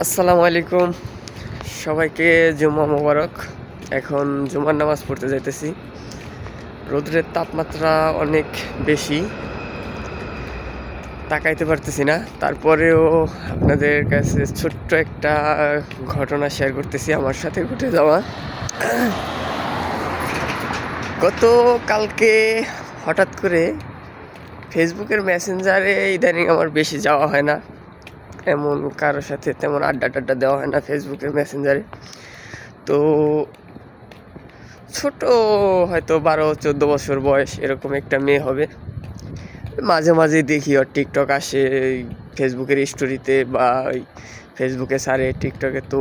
আসসালামু আলাইকুম, সবাইকে জুম্মা মোবারক। এখন জুমার নামাজ পড়তে যাইতেছি। রোদ্রের তাপমাত্রা অনেক বেশি, তাকাইতে পারতেছি না। তারপরেও আপনাদের কাছে ছোট্ট একটা ঘটনা শেয়ার করতেছি, আমার সাথে ঘটে যাওয়া। কালকে হঠাৎ করে ফেসবুকের মেসেঞ্জারে ইদানিং আমার বেশি যাওয়া হয় না, এমন কারোর সাথে তেমন আড্ডা টাড্ডা দেওয়া হয় না ফেসবুকের মেসেঞ্জারে। তো ছোট, হয়তো 12-14 বছর বয়স এরকম একটা মেয়ে হবে। মাঝে মাঝে দেখি ওর টিকটক আসে ফেসবুকের স্টোরিতে বা ওই ফেসবুকে সারে টিকটকে। তো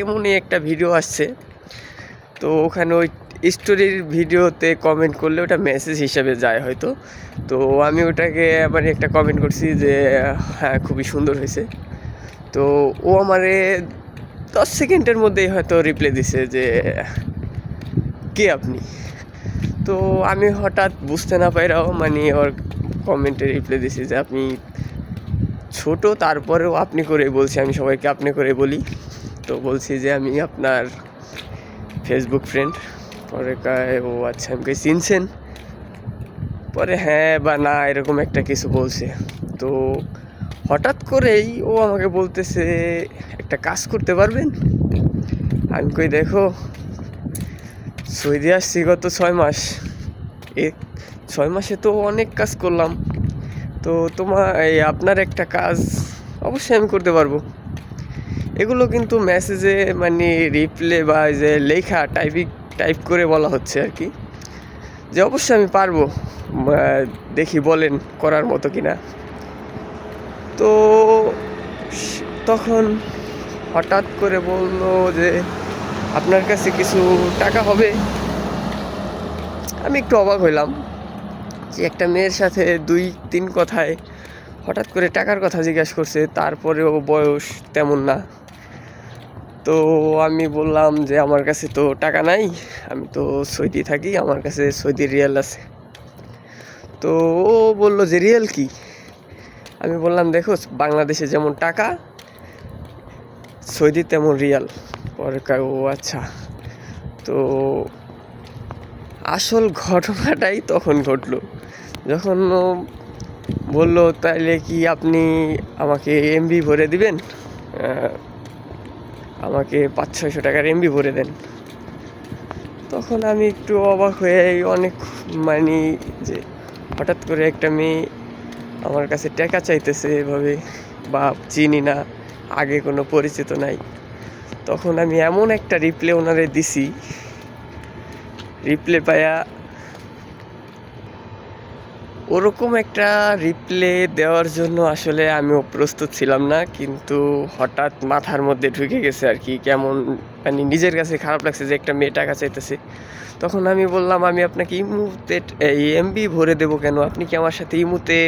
এমনই একটা ভিডিও আসছে, তো ওখানে ওই স্টোরির ভিডিওতে কমেন্ট করলে ওটা মেসেজ হিসাবে যায় হয়তো। তো আমি ওটাকে আবার একটা কমেন্ট করছি যে হ্যাঁ, খুবই সুন্দর হয়েছে। তো ও আমারে 10 সেকেন্ডের মধ্যেই হয়তো রিপ্লাই দিছে যে কে আপনি। তো আমি হঠাৎ বুঝতে না পাইরাও ওর কমেন্টে রিপ্লাই দিছি যে আপনি ছোট, তারপরেও আপনি করে বলছি, আমি সবাইকে আপনি করে বলি। তো বলছি যে আমি আপনার ফেসবুক ফ্রেন্ড। পরে কয় ও আচ্ছা, আমাকে চিনছেন? পরে হ্যাঁ বা না এরকম একটা কিছু বলছে। তো হঠাৎ করেই ও আমাকে বলতেছে একটা কাজ করতে পারবেন? আমি কই দেখো, সৌদি আসছি গত 6 মাস, এ 6 মাসে তো অনেক কাজ করলাম। তো আপনার একটা কাজ অবশ্যই আমি করতে পারবো। এগুলো কিন্তু মেসেজে রিপ্লে বা যে লেখা টাইপ করে বলা হচ্ছে আর কি, যে অবশ্যই আমি পারবো, দেখি বলেন করার মতো কিনা। তো তখন হঠাৎ করে বললো যে আপনার কাছে কিছু টাকা হবে। আমি একটু অবাক হইলাম যে একটা মেয়ের সাথে 2-3 কথায় হঠাৎ করে টাকার কথা জিজ্ঞাসা করছে, তারপরেও বয়স তেমন না। তো আমি বললাম যে আমার কাছে তো টাকা নাই, আমি তো সৌদি থাকি, আমার কাছে সৌদি রিয়াল আছে। তো ও বললো যে রিয়াল কি? আমি বললাম দেখো, বাংলাদেশে যেমন টাকা, সৌদি তেমন রিয়াল। পরে কয় ও আচ্ছা। তো আসল ঘটনাটাই তখন ঘটলো, যখন ও বললো তাইলে কি আপনি আমাকে এমবি ভরে দিবেন, আমাকে 500-600 টাকার এমবি ভরে দেন। তখন আমি একটু অবাক হয়ে অনেক, যে হঠাৎ করে একটা মেয়ে আমার কাছে টাকা চাইতেছে এভাবে, বা চিনি না, আগে কোনো পরিচিত নাই। তখন আমি এমন একটা রিপ্লে ওনারে দিছি, রিপ্লে পায়া ওরকম একটা রিপ্লে দেওয়ার জন্য আসলে আমিও প্রস্তুত ছিলাম না, কিন্তু হঠাৎ মাথার মধ্যে ঢুকে গেছে আর কি। কেমন নিজের কাছে খারাপ লাগছে যে একটা মেয়ে টাকা চাইতেছে। তখন আমি বললাম আমি আপনাকে ইমুতে এমবি ভরে দেবো কেন, আপনি কি আমার সাথে ইমুতে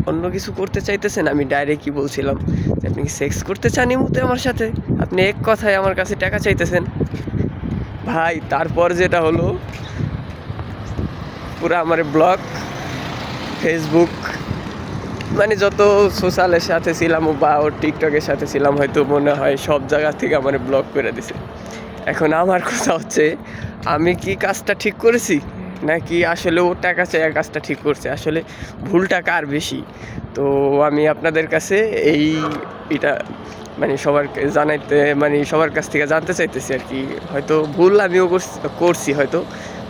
অন্য কিছু করতে চাইতেছেন? আমি ডাইরেক্টই বলছিলাম যে আপনি কি সেক্স করতে চান ইমুতে আমার সাথে? আপনি এক কথায় আমার কাছে টাকা চাইতেছেন। ভাই তারপর যেটা হলো, পুরো আমার ব্লগ, ফেসবুক, যত সোশ্যালের সাথে ছিলাম বা ওর টিকটকের সাথে ছিলাম, হয়তো মনে হয় সব জায়গা থেকে আমার ব্লক করে দিছে। এখন আমার কথা হচ্ছে, আমি কি কাজটা ঠিক করেছি, নাকি আসলে ও টাকা চাই কাজটা ঠিক করছে? আসলে ভুলটা কার বেশি? তো আমি আপনাদের কাছে এটা সবার জানাইতে, সবার কাছ থেকে জানতে চাইতেছি আর কি। হয়তো ভুল আমিও করছি হয়তো,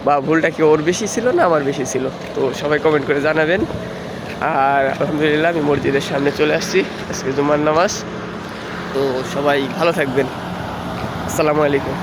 বা ভুলটা কি ওর বেশি ছিল না আমার বেশি ছিল? তো সবাই কমেন্ট করে জানাবেন। আর আলহামদুলিল্লাহ আমি মসজিদের সামনে চলে আসছি, আজকে জুমার নামাজ। তো সবাই ভালো থাকবেন। আসসালামু আলাইকুম।